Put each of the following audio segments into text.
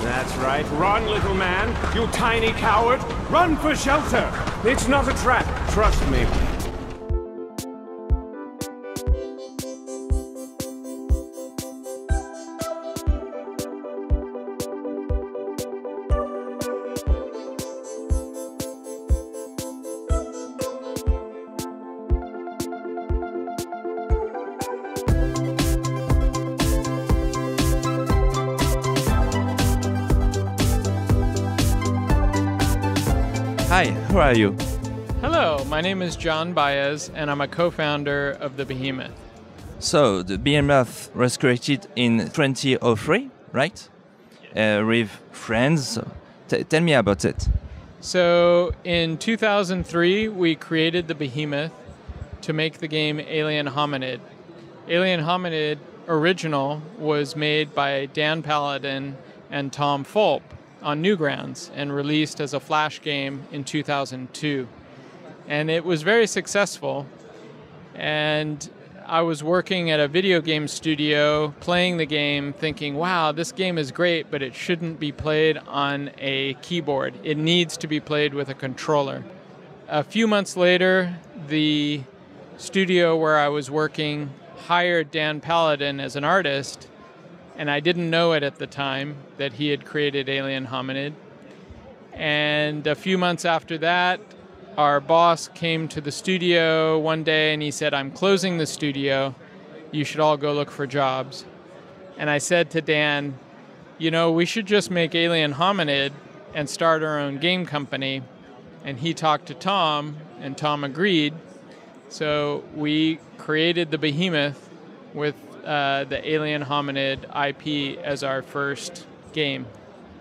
That's right. Run, little man. You tiny coward. Run for shelter. It's not a trap. Trust me. Hi, who are you? Hello, my name is John Baez, and I'm a co-founder of the Behemoth. So, the Behemoth was created in 2003, right? With friends. Tell me about it. So, in 2003, we created the Behemoth to make the game Alien Hominid. Alien Hominid original was made by Dan Paladin and Tom Fulp on Newgrounds and released as a Flash game in 2002. And it was very successful. And I was working at a video game studio, playing the game, thinking, wow, this game is great, but it shouldn't be played on a keyboard. It needs to be played with a controller. A few months later, the studio where I was working hired Dan Paladin as an artist, and I didn't know it at the time that he had created Alien Hominid. And a few months after that, our boss came to the studio one day and he said, I'm closing the studio. You should all go look for jobs. And I said to Dan, you know, we should just make Alien Hominid and start our own game company. And he talked to Tom, and Tom agreed. So we created the Behemoth with the Alien Hominid IP as our first game.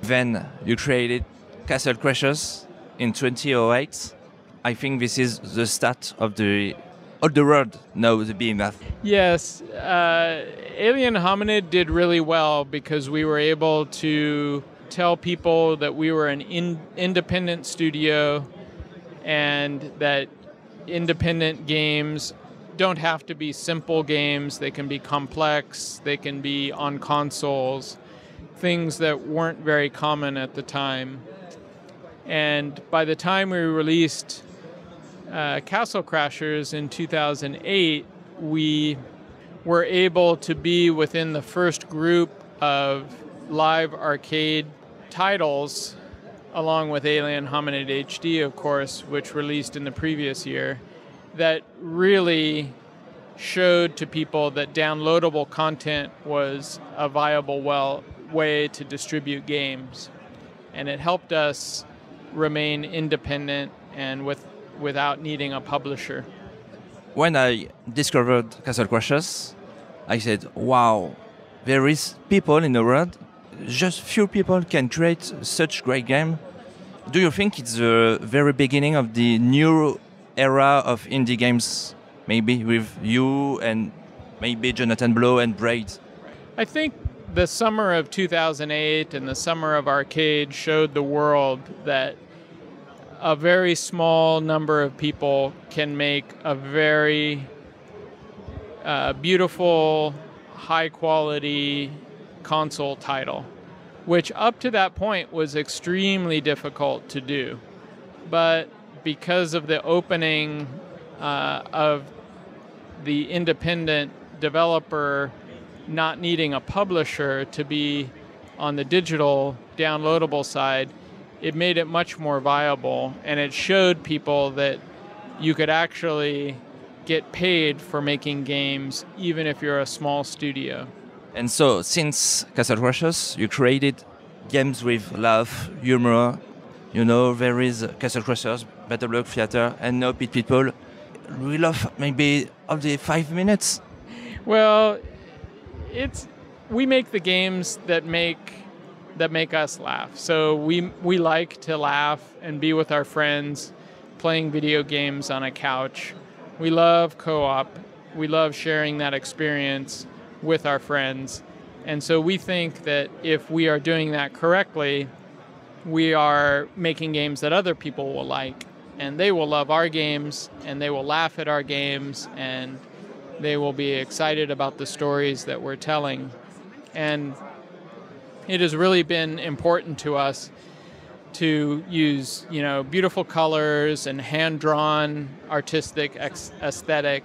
Then you created Castle Crashers in 2008. I think this is the start of the world knows the Behemoth. Yes, Alien Hominid did really well because we were able to tell people that we were an independent studio and that independent games don't have to be simple games. They can be complex. They can be on consoles, things that weren't very common at the time. And by the time we released Castle Crashers in 2008, we were able to be within the first group of live arcade titles, along with Alien Hominid HD, of course, which released in the previous year, that really showed to people that downloadable content was a viable way to distribute games. And it helped us remain independent and without needing a publisher. When I discovered Castle Crashers, I said, wow, there is people in the world, just few people can create such great game. Do you think it's the very beginning of the new era of indie games, maybe with you and maybe Jonathan Blow and Braid? I think the summer of 2008 and the summer of arcade showed the world that a very small number of people can make a very beautiful, high-quality console title, which up to that point was extremely difficult to do. But because of the opening of the independent developer not needing a publisher to be on the digital downloadable side, it made it much more viable, and it showed people that you could actually get paid for making games even if you're a small studio. And so, since Castle Crashers, you created games with love, humor. You know, there is Castle Crashers, Battle Block Theater, and now people. We love maybe of the 5 minutes. Well, we make the games that make us laugh. So we like to laugh and be with our friends, playing video games on a couch. We love co-op. We love sharing that experience with our friends. And so we think that if we are doing that correctly, we are making games that other people will like. And they will love our games, and they will laugh at our games, and they will be excited about the stories that we're telling. And it has really been important to us to use, beautiful colors and hand-drawn artistic aesthetic.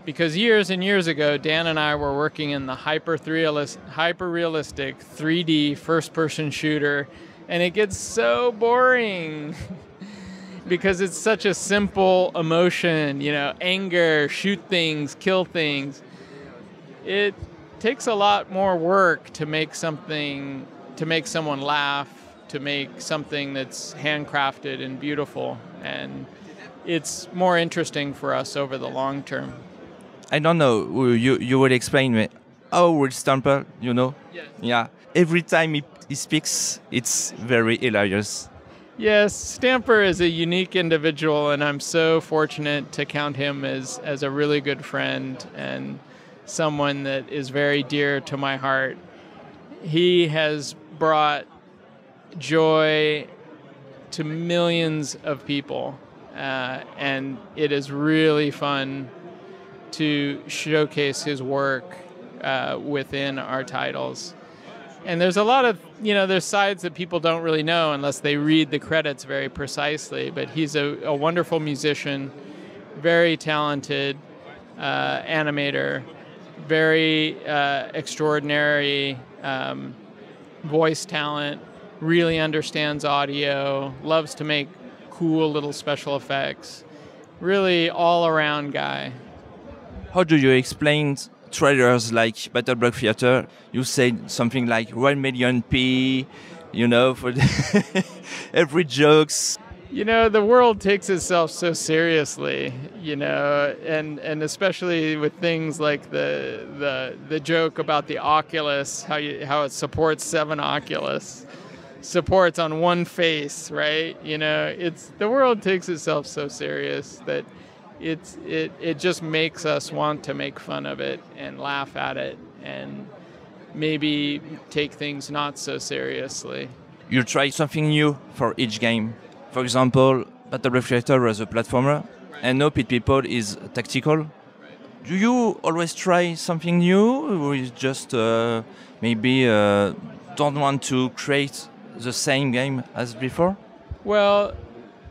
Because years and years ago, Dan and I were working in the hyper-realistic 3D first-person shooter, and it gets so boring because it's such a simple emotion, anger, shoot things, kill things. It takes a lot more work to make something, to make someone laugh, to make something that's handcrafted and beautiful, and it's more interesting for us over the long term. I don't know. You will explain me. Oh, Will Stamper, Yes. Yeah. Every time he speaks, it's very hilarious. Yes, Stamper is a unique individual, and I'm so fortunate to count him as a really good friend and someone that is very dear to my heart. He has brought joy to millions of people, and it is really fun to showcase his work within our titles. And there's a lot of, there's sides that people don't really know unless they read the credits very precisely, but he's a wonderful musician, very talented animator, very extraordinary voice talent, really understands audio, loves to make cool little special effects, really all-around guy. How do you explain trailers like Battle Block Theater? You said something like 1 million P, for every jokes. The world takes itself so seriously, and especially with things like the joke about the Oculus, how it supports 7 Oculus supports on one face, right? It's the world takes itself so serious that it just makes us want to make fun of it and laugh at it and maybe take things not so seriously. You try something new for each game. For example, Battle Block Theater was a platformer, and now Pit People is tactical. Do you always try something new, or is just maybe don't want to create the same game as before? Well,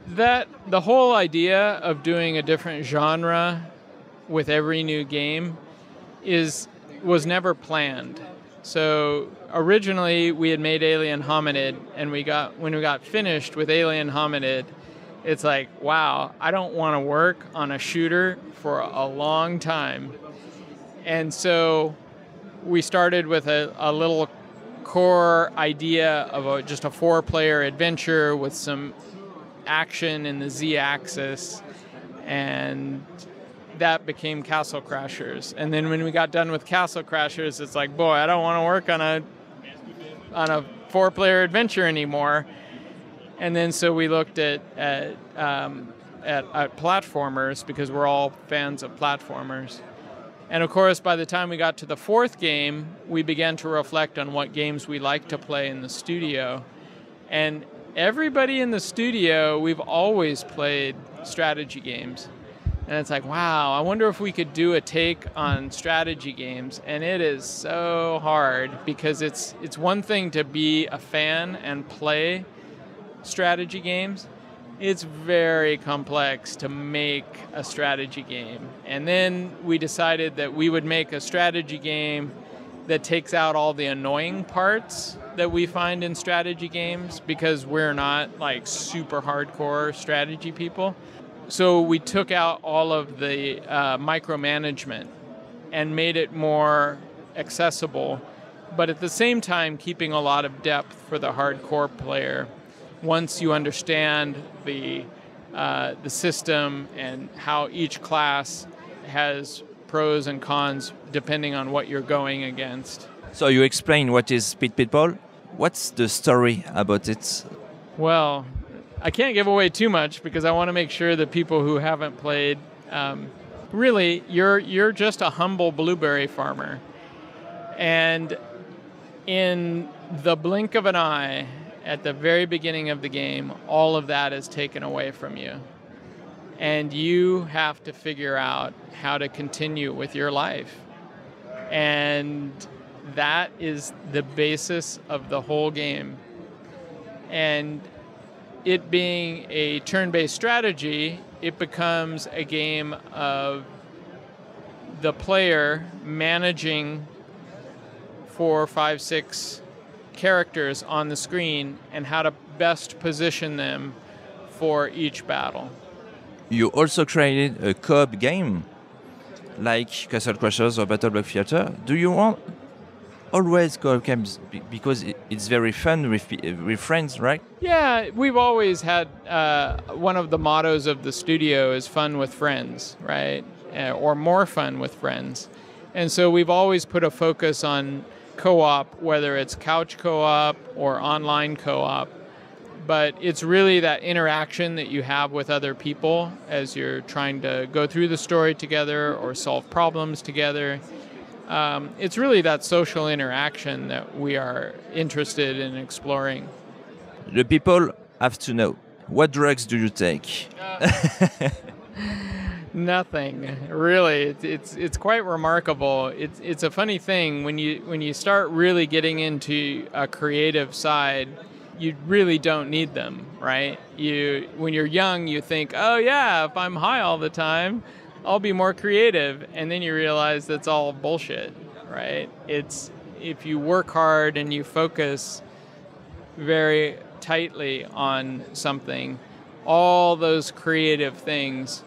the whole idea of doing a different genre with every new game was never planned. So originally we had made Alien Hominid, and when we got finished with Alien Hominid, it's like, wow, I don't want to work on a shooter for a long time. And so we started with a little core idea of just a 4-player adventure with some action in the Z-axis, and that became Castle Crashers. And then when we got done with Castle Crashers, it's like, boy, I don't want to work on a 4-player adventure anymore. And then so we looked at platformers, because we're all fans of platformers. And of course, by the time we got to the 4th game, we began to reflect on what games we like to play in the studio. And everybody in the studio, we've always played strategy games. And it's like, wow, I wonder if we could do a take on strategy games. And it is so hard, because it's one thing to be a fan and play strategy games. It's very complex to make a strategy game. And then we decided that we would make a strategy game that takes out all the annoying parts that we find in strategy games, because we're not like super hardcore strategy people. So we took out all of the micromanagement and made it more accessible, but at the same time keeping a lot of depth for the hardcore player. Once you understand the system and how each class has pros and cons depending on what you're going against. So you explain what is Pit People. What's the story about it? Well, I can't give away too much, because I want to make sure that people who haven't played, really, you're just a humble blueberry farmer. And in the blink of an eye, at the very beginning of the game, all of that is taken away from you. And you have to figure out how to continue with your life. And that is the basis of the whole game. And it being a turn-based strategy, it becomes a game of the player managing 4, 5, 6 characters on the screen and how to best position them for each battle. You also created a co-op game like Castle Crashers or Battle Block Theater. Do you want always co-op games because it's very fun with friends, right? Yeah, we've always had one of the mottos of the studio is fun with friends, right? Or more fun with friends. And so we've always put a focus on co-op, whether it's couch co-op or online co-op. But it's really that interaction that you have with other people as you're trying to go through the story together or solve problems together. It's really that social interaction that we are interested in exploring. The people have to know, what drugs do you take? Nothing, really. It's quite remarkable. It's a funny thing when you start really getting into a creative side. You really don't need them, right? When you're young, you think, oh yeah, if I'm high all the time, I'll be more creative, and then you realize that's all bullshit, right? It's if you work hard and you focus very tightly on something, all those creative things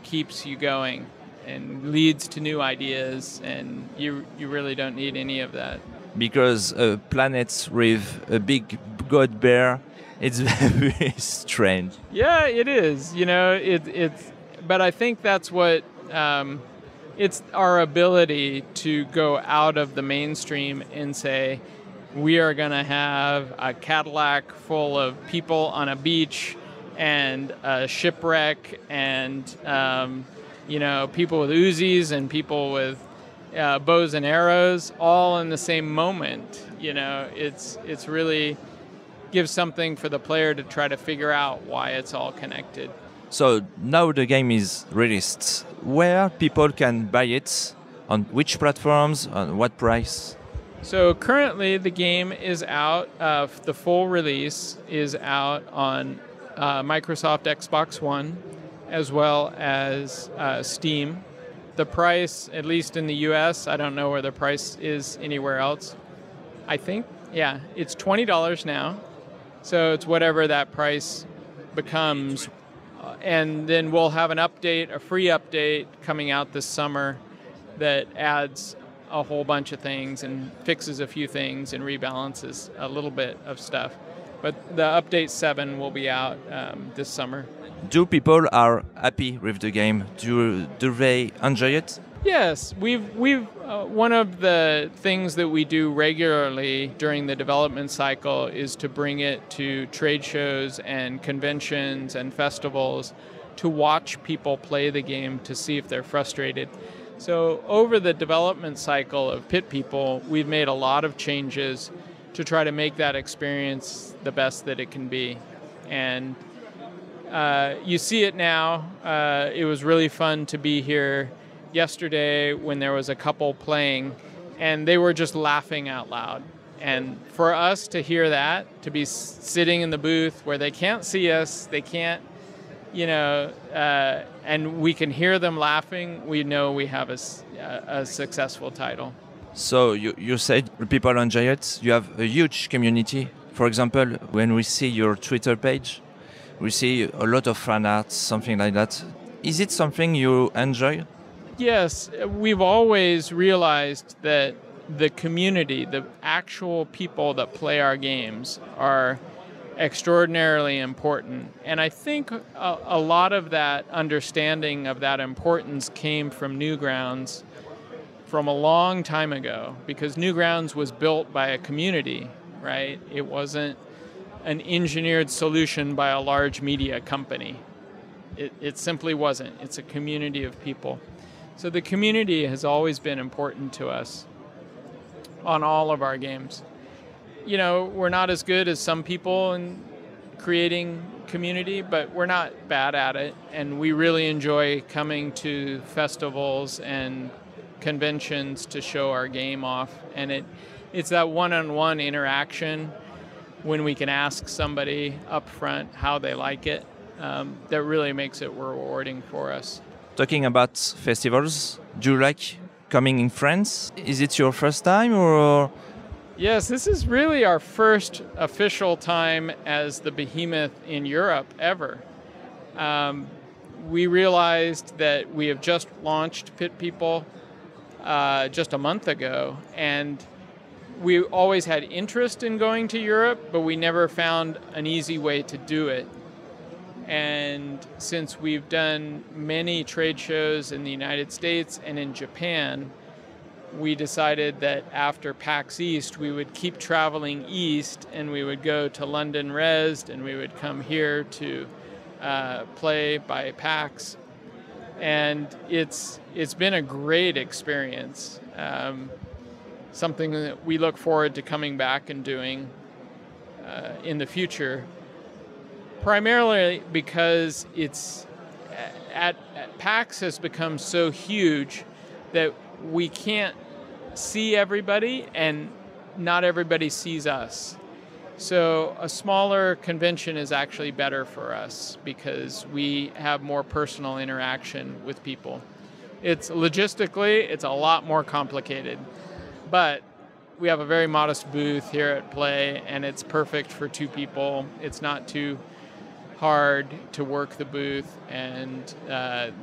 keeps you going and leads to new ideas, and you really don't need any of that. Because a planet with a big god bear, it's very strange. Yeah, it is. It's. But I think that's what it's our ability to go out of the mainstream and say, we are going to have a Cadillac full of people on a beach and a shipwreck and people with Uzis and people with bows and arrows all in the same moment. It's really gives something for the player to try to figure out why it's all connected. So now the game is released. Where people can buy it? On which platforms? On what price? So currently the game is out. The full release is out on Microsoft Xbox One as well as Steam. The price, at least in the US, I don't know where the price is anywhere else. I think, yeah, it's $20 now. So it's whatever that price becomes. And then we'll have an update, a free update coming out this summer that adds a whole bunch of things and fixes a few things and rebalances a little bit of stuff. But the update 7 will be out this summer. Do people are happy with the game? Do they enjoy it? Yes, we've one of the things that we do regularly during the development cycle is to bring it to trade shows and conventions and festivals to watch people play the game to see if they're frustrated. So over the development cycle of Pit People, we've made a lot of changes to try to make that experience the best that it can be. And you see it now. It was really fun to be here yesterday when there was a couple playing, and they were just laughing out loud. And for us to hear that, to be sitting in the booth where they can't see us, they can't, and we can hear them laughing, we know we have a successful title. So you said people enjoy it. You have a huge community. For example, when we see your Twitter page, we see a lot of fan art, something like that. Is it something you enjoy? Yes, we've always realized that the community, the actual people that play our games, are extraordinarily important. And I think a lot of that understanding of that importance came from Newgrounds from a long time ago, because Newgrounds was built by a community, right? It wasn't an engineered solution by a large media company. It simply wasn't. It's a community of people. So the community has always been important to us on all of our games. We're not as good as some people in creating community, but we're not bad at it. And we really enjoy coming to festivals and conventions to show our game off, and it's that one-on-one interaction when we can ask somebody up front how they like it, that really makes it rewarding for us. Talking about festivals, do you like coming in France? Is it your first time or? Yes, this is really our first official time as the Behemoth in Europe ever. We realized that we have just launched Pit People just a month ago, and we always had interest in going to Europe, but we never found an easy way to do it. And since we've done many trade shows in the United States and in Japan, we decided that after PAX East, we would keep traveling east, and we would go to London Resd, and we would come here to play by PAX. And it's been a great experience. Something that we look forward to coming back and doing in the future. Primarily because it's at PAX has become so huge that we can't see everybody, and not everybody sees us. So a smaller convention is actually better for us because we have more personal interaction with people. It's logistically, it's a lot more complicated, but we have a very modest booth here at Play, and it's perfect for 2 people. It's not too hard to work the booth, and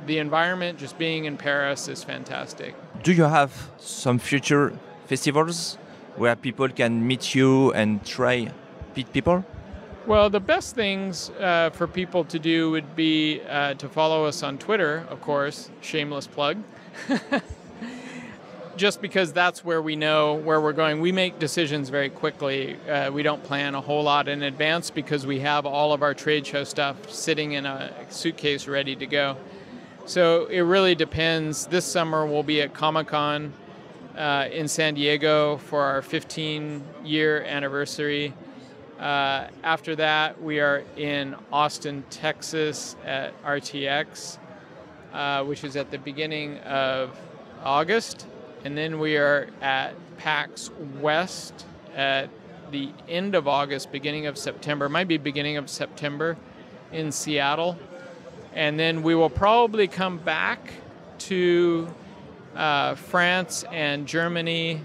the environment, just being in Paris, is fantastic. Do you have some future festivals where people can meet you and try Pit People? Well, the best things for people to do would be to follow us on Twitter, of course, shameless plug. Just because that's where we know where we're going. We make decisions very quickly. We don't plan a whole lot in advance because we have all of our trade show stuff sitting in a suitcase ready to go. So it really depends. This summer we'll be at Comic-Con in San Diego for our 15-year anniversary. After that, we are in Austin, Texas at RTX, which is at the beginning of August. And then we are at PAX West at the end of August, beginning of September. It might be beginning of September in Seattle. And then we will probably come back to France and Germany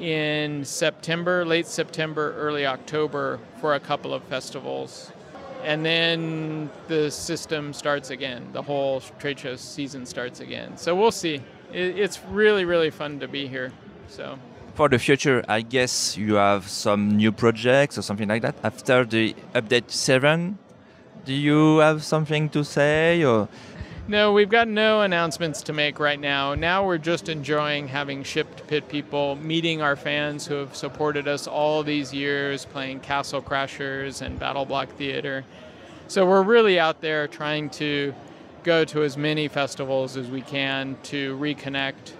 in September, late September, early October for a couple of festivals. And then the system starts again. The whole trade show season starts again. So we'll see. It's really, really fun to be here. So, for the future, I guess you have some new projects or something like that. After the update 7, do you have something to say? Or? No, we've got no announcements to make right now. Now we're just enjoying having shipped Pit People, meeting our fans who have supported us all these years, playing Castle Crashers and Battle Block Theater. So we're really out there trying to go to as many festivals as we can to reconnect.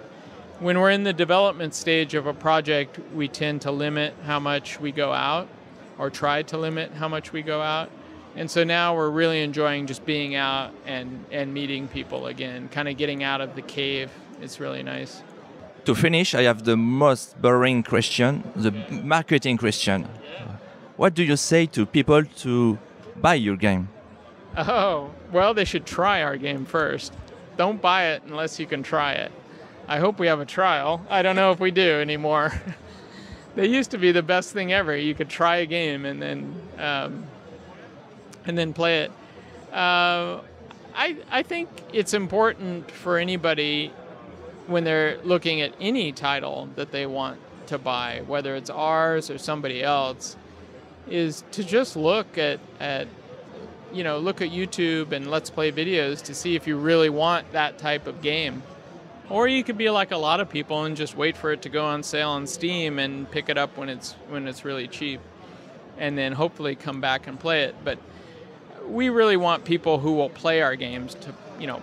When we're in the development stage of a project, we tend to limit how much we go out, or try to limit how much we go out. And so now we're really enjoying just being out and meeting people again, kind of getting out of the cave. It's really nice. To finish, I have the most boring question, the marketing question. What do you say to people to buy your game? Oh, well, they should try our game first. Don't buy it unless you can try it. I hope we have a trial. I don't know if we do anymore. They used to be the best thing ever. You could try a game and then play it. I think it's important for anybody when they're looking at any title that they want to buy, whether it's ours or somebody else, is to just look at YouTube and Let's Play videos to see if you really want that type of game. Or you could be like a lot of people and just wait for it to go on sale on Steam and pick it up when it's really cheap, and then hopefully come back and play it. But we really want people who will play our games to,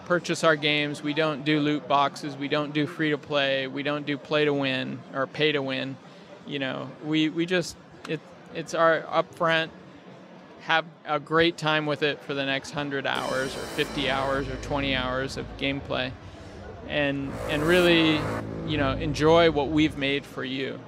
purchase our games. We don't do loot boxes. We don't do free to play. We don't do play to win or pay to win. We just it's our upfront. Have a great time with it for the next 100 hours or 50 hours or 20 hours of gameplay, and really, enjoy what we've made for you.